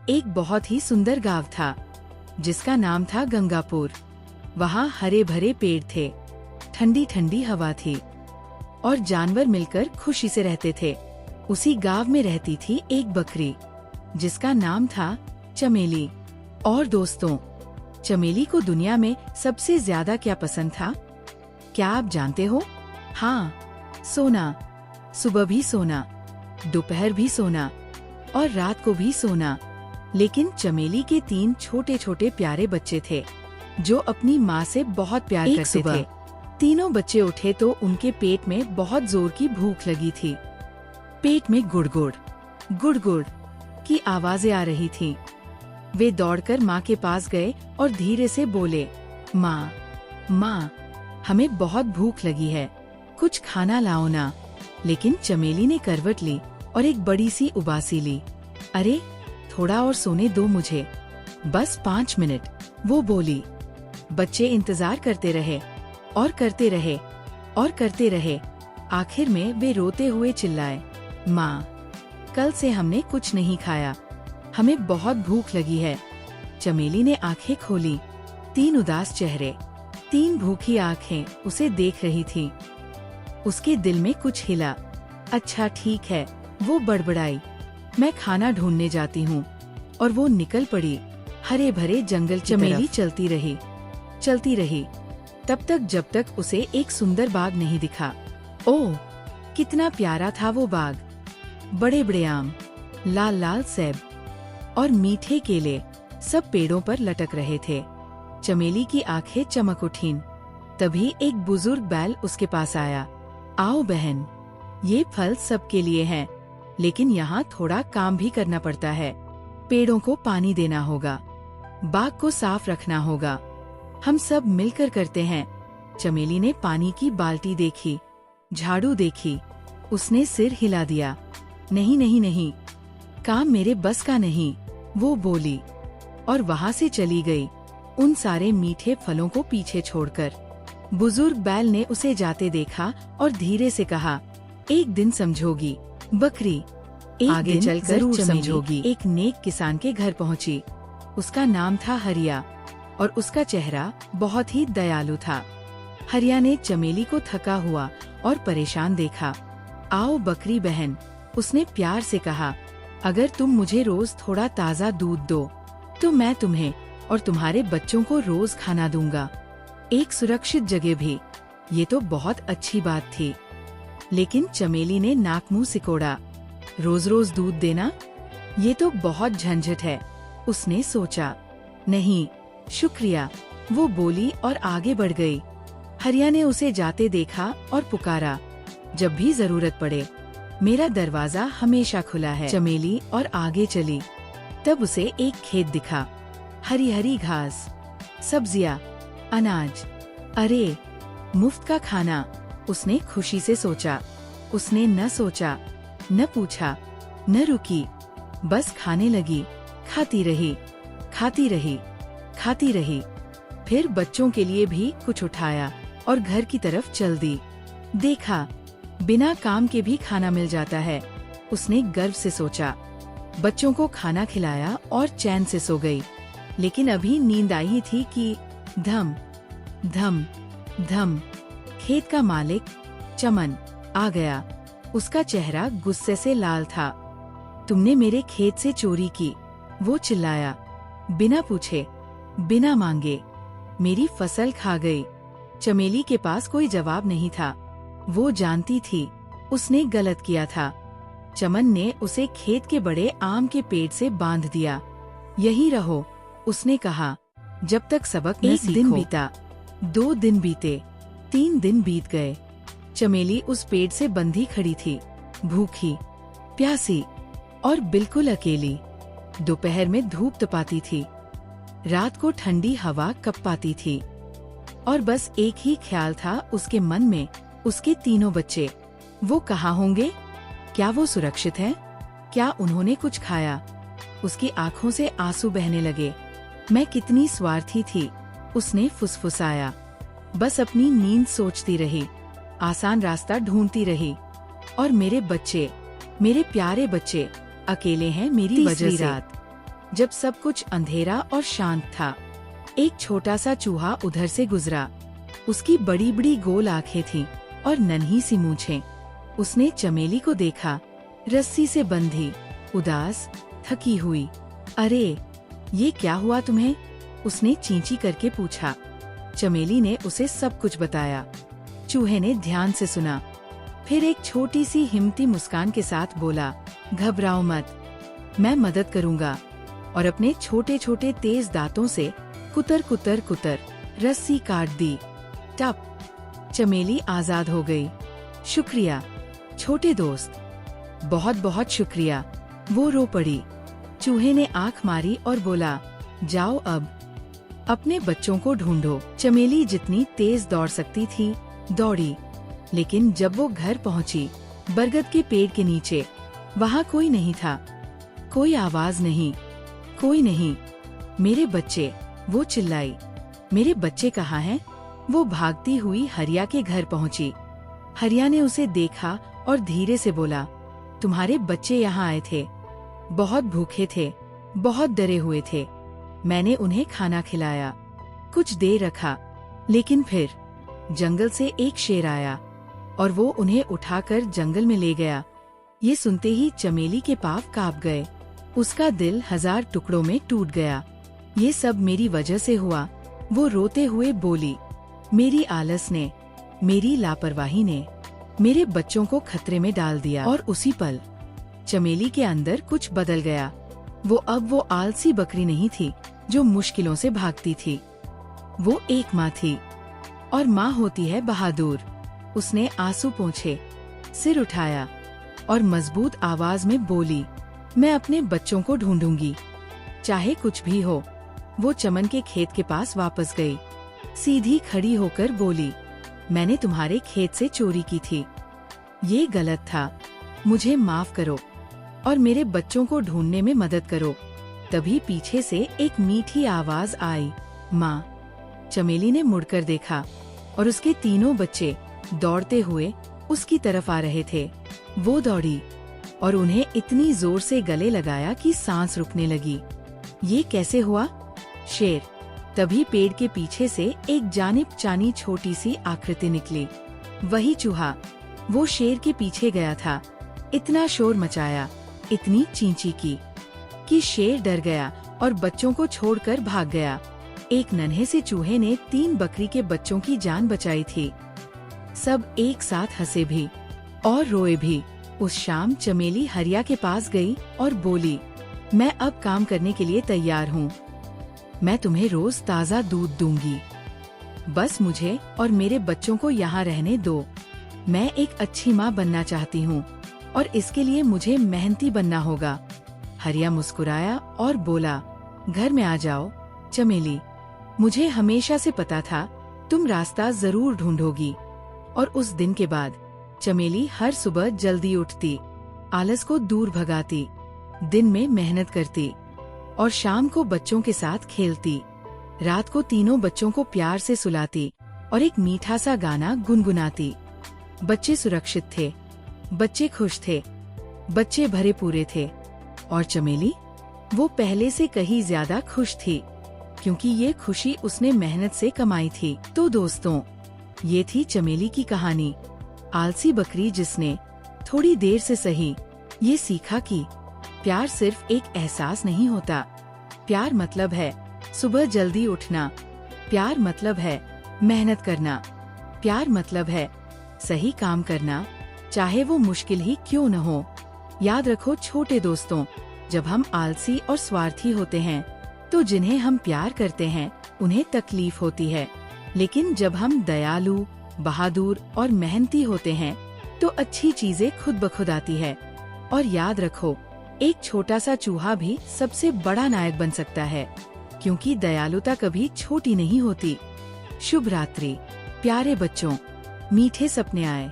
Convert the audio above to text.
एक बहुत ही सुंदर गांव था जिसका नाम था गंगापुर। वहाँ हरे भरे पेड़ थे, ठंडी ठंडी हवा थी और जानवर मिलकर खुशी से रहते थे। उसी गांव में रहती थी एक बकरी जिसका नाम था चमेली। और दोस्तों, चमेली को दुनिया में सबसे ज्यादा क्या पसंद था? क्या आप जानते हो? हाँ, सोना। सुबह भी सोना, दोपहर भी सोना और रात को भी सोना। लेकिन चमेली के 3 छोटे छोटे प्यारे बच्चे थे जो अपनी माँ से बहुत प्यार करते थे। तीनों बच्चे उठे तो उनके पेट में बहुत जोर की भूख लगी थी। पेट में गुड़गुड़ गुड़गुड़ की आवाजें आ रही थी। वे दौड़कर माँ के पास गए और धीरे से बोले, माँ, माँ, हमें बहुत भूख लगी है, कुछ खाना लाओ ना। लेकिन चमेली ने करवट ली और एक बड़ी सी उबासी ली। अरे, थोड़ा और सोने दो मुझे, बस 5 मिनट, वो बोली। बच्चे इंतजार करते रहे और करते रहे और करते रहे। आखिर में वे रोते हुए चिल्लाए, माँ, कल से हमने कुछ नहीं खाया, हमें बहुत भूख लगी है। चमेली ने आंखें खोली। 3 उदास चेहरे, 3 भूखी आंखें उसे देख रही थी। उसके दिल में कुछ हिला। अच्छा ठीक है, वो बड़बड़ाई, मैं खाना ढूंढने जाती हूँ। और वो निकल पड़ी हरे भरे जंगल की तरफ। चमेली चलती रही तब तक जब तक उसे एक सुंदर बाग नहीं दिखा। ओह, कितना प्यारा था वो बाग। बड़े बड़े आम, लाल लाल सेब और मीठे केले सब पेड़ों पर लटक रहे थे। चमेली की आंखें चमक उठीं। तभी एक बुजुर्ग बैल उसके पास आया। आओ बहन, ये फल सबके लिए हैं, लेकिन यहाँ थोड़ा काम भी करना पड़ता है। पेड़ों को पानी देना होगा, बाग को साफ रखना होगा, हम सब मिलकर करते हैं। चमेली ने पानी की बाल्टी देखी, झाड़ू देखी, उसने सिर हिला दिया। नहीं नहीं नहीं, काम मेरे बस का नहीं, वो बोली और वहाँ से चली गई, उन सारे मीठे फलों को पीछे छोड़कर। बुजुर्ग बैल ने उसे जाते देखा और धीरे से कहा, एक दिन समझोगी बकरी, आगे चलकर जरूर समझोगी। एक नेक किसान के घर पहुँची। उसका नाम था हरिया और उसका चेहरा बहुत ही दयालु था। हरिया ने चमेली को थका हुआ और परेशान देखा। आओ बकरी बहन, उसने प्यार से कहा, अगर तुम मुझे रोज थोड़ा ताज़ा दूध दो तो मैं तुम्हें और तुम्हारे बच्चों को रोज खाना दूंगा, एक सुरक्षित जगह भी। ये तो बहुत अच्छी बात थी। लेकिन चमेली ने नाक मुंह सिकोड़ा। रोज रोज दूध देना, ये तो बहुत झंझट है, उसने सोचा। नहीं, शुक्रिया, वो बोली और आगे बढ़ गई। हरिया ने उसे जाते देखा और पुकारा, जब भी जरूरत पड़े मेरा दरवाजा हमेशा खुला है। चमेली और आगे चली। तब उसे एक खेत दिखा, हरी हरी घास, सब्जियां, अनाज। अरे, मुफ्त का खाना, उसने खुशी से सोचा। उसने न सोचा, न पूछा, न रुकी, बस खाने लगी, खाती रही, खाती रही, खाती रही। फिर बच्चों के लिए भी कुछ उठाया और घर की तरफ चल दी। देखा, बिना काम के भी खाना मिल जाता है, उसने गर्व से सोचा। बच्चों को खाना खिलाया और चैन से सो गई। लेकिन अभी नींद आई ही थी कि धम धम धम, खेत का मालिक चमन आ गया। उसका चेहरा गुस्से से लाल था। तुमने मेरे खेत से चोरी की, वो चिल्लाया। बिना पूछे, बिना मांगे मेरी फसल खा गई। चमेली के पास कोई जवाब नहीं था। वो जानती थी उसने गलत किया था। चमन ने उसे खेत के बड़े आम के पेड़ से बांध दिया। यही रहो, उसने कहा, जब तक सबक न सीखो। 1 दिन बीता, 2 दिन बीते, 3 दिन बीत गए। चमेली उस पेड़ से बंधी खड़ी थी, भूखी, प्यासी और बिल्कुल अकेली। दोपहर में धूप तपाती थी, रात को ठंडी हवा कँपाती थी और बस एक ही ख्याल था उसके मन में, उसके 3 बच्चे। वो कहाँ होंगे? क्या वो सुरक्षित हैं? क्या उन्होंने कुछ खाया? उसकी आंखों से आंसू बहने लगे। मैं कितनी स्वार्थी थी, उसने फुसफुसाया। बस अपनी नींद सोचती रही, आसान रास्ता ढूंढती रही। और मेरे बच्चे, मेरे प्यारे बच्चे, अकेले हैं मेरी वजह से। रात जब सब कुछ अंधेरा और शांत था, एक छोटा सा चूहा उधर से गुजरा। उसकी बड़ी बड़ी गोल आंखें थीं और नन्ही सी मूंछें। उसने चमेली को देखा, रस्सी से बंधी, उदास, थकी हुई। अरे, ये क्या हुआ तुम्हें? उसने चींची करके पूछा। चमेली ने उसे सब कुछ बताया। चूहे ने ध्यान से सुना, फिर एक छोटी सी हिम्मती मुस्कान के साथ बोला, घबराओ मत, मैं मदद करूंगा। और अपने छोटे छोटे तेज दांतों से कुतर कुतर कुतर रस्सी काट दी। टप, चमेली आजाद हो गई। शुक्रिया छोटे दोस्त, बहुत बहुत शुक्रिया। वो रो पड़ी। चूहे ने आंख मारी और बोला, जाओ अब अपने बच्चों को ढूंढो। चमेली जितनी तेज दौड़ सकती थी दौड़ी, लेकिन जब वो घर पहुंची, बरगद के पेड़ के नीचे, वहाँ कोई नहीं था। कोई आवाज नहीं, कोई नहीं। मेरे बच्चे, वो चिल्लाई। मेरे बच्चे कहाँ हैं? वो भागती हुई हरिया के घर पहुंची। हरिया ने उसे देखा और धीरे से बोला, तुम्हारे बच्चे यहाँ आए थे, बहुत भूखे थे, बहुत डरे हुए थे। मैंने उन्हें खाना खिलाया, कुछ देर रखा, लेकिन फिर जंगल से एक शेर आया और वो उन्हें उठाकर जंगल में ले गया। ये सुनते ही चमेली के पाँव कांप गए। उसका दिल 1000 टुकड़ों में टूट गया। ये सब मेरी वजह से हुआ, वो रोते हुए बोली। मेरी आलस ने, मेरी लापरवाही ने मेरे बच्चों को खतरे में डाल दिया। और उसी पल चमेली के अंदर कुछ बदल गया। वो अब वो आलसी बकरी नहीं थी जो मुश्किलों से भागती थी। वो एक माँ थी, और माँ होती है बहादुर। उसने आंसू पोंछे, सिर उठाया और मजबूत आवाज में बोली, मैं अपने बच्चों को ढूंढूंगी, चाहे कुछ भी हो। वो चमन के खेत के पास वापस गई। सीधी खड़ी होकर बोली, मैंने तुम्हारे खेत से चोरी की थी, ये गलत था, मुझे माफ करो और मेरे बच्चों को ढूंढने में मदद करो। तभी पीछे से एक मीठी आवाज आई, माँ। चमेली ने मुड़कर देखा और उसके तीनों बच्चे दौड़ते हुए उसकी तरफ आ रहे थे। वो दौड़ी और उन्हें इतनी जोर से गले लगाया कि सांस रुकने लगी। ये कैसे हुआ? शेर। तभी पेड़ के पीछे से एक जाने पहचानी छोटी सी आकृति निकली। वही चूहा। वो शेर के पीछे गया था। इतना शोर मचाया, इतनी चींची की कि शेर डर गया और बच्चों को छोड़कर भाग गया। एक नन्हे से चूहे ने 3 बकरी के बच्चों की जान बचाई थी। सब एक साथ हंसे भी और रोए भी। उस शाम चमेली हरिया के पास गई और बोली, मैं अब काम करने के लिए तैयार हूँ। मैं तुम्हें रोज ताज़ा दूध दूंगी, बस मुझे और मेरे बच्चों को यहाँ रहने दो। मैं एक अच्छी माँ बनना चाहती हूँ और इसके लिए मुझे मेहनती बनना होगा। हरिया मुस्कुराया और बोला, घर में आ जाओ चमेली, मुझे हमेशा से पता था तुम रास्ता जरूर ढूंढोगी। और उस दिन के बाद चमेली हर सुबह जल्दी उठती, आलस को दूर भगाती, दिन में मेहनत करती और शाम को बच्चों के साथ खेलती। रात को तीनों बच्चों को प्यार से सुलाती और एक मीठा सा गाना गुनगुनाती। बच्चे सुरक्षित थे, बच्चे खुश थे, बच्चे भरे पूरे थे। और चमेली, वो पहले से कहीं ज्यादा खुश थी, क्योंकि ये खुशी उसने मेहनत से कमाई थी। तो दोस्तों, ये थी चमेली की कहानी, आलसी बकरी जिसने थोड़ी देर से सही ये सीखा कि प्यार सिर्फ एक एहसास नहीं होता। प्यार मतलब है सुबह जल्दी उठना, प्यार मतलब है मेहनत करना, प्यार मतलब है सही काम करना, चाहे वो मुश्किल ही क्यों न हो। याद रखो छोटे दोस्तों, जब हम आलसी और स्वार्थी होते हैं तो जिन्हें हम प्यार करते हैं उन्हें तकलीफ होती है, लेकिन जब हम दयालु, बहादुर और मेहनती होते हैं तो अच्छी चीजें खुद ब खुद आती है। और याद रखो, एक छोटा सा चूहा भी सबसे बड़ा नायक बन सकता है, क्योंकि दयालुता कभी छोटी नहीं होती। शुभ रात्रि प्यारे बच्चों, मीठे सपने आए।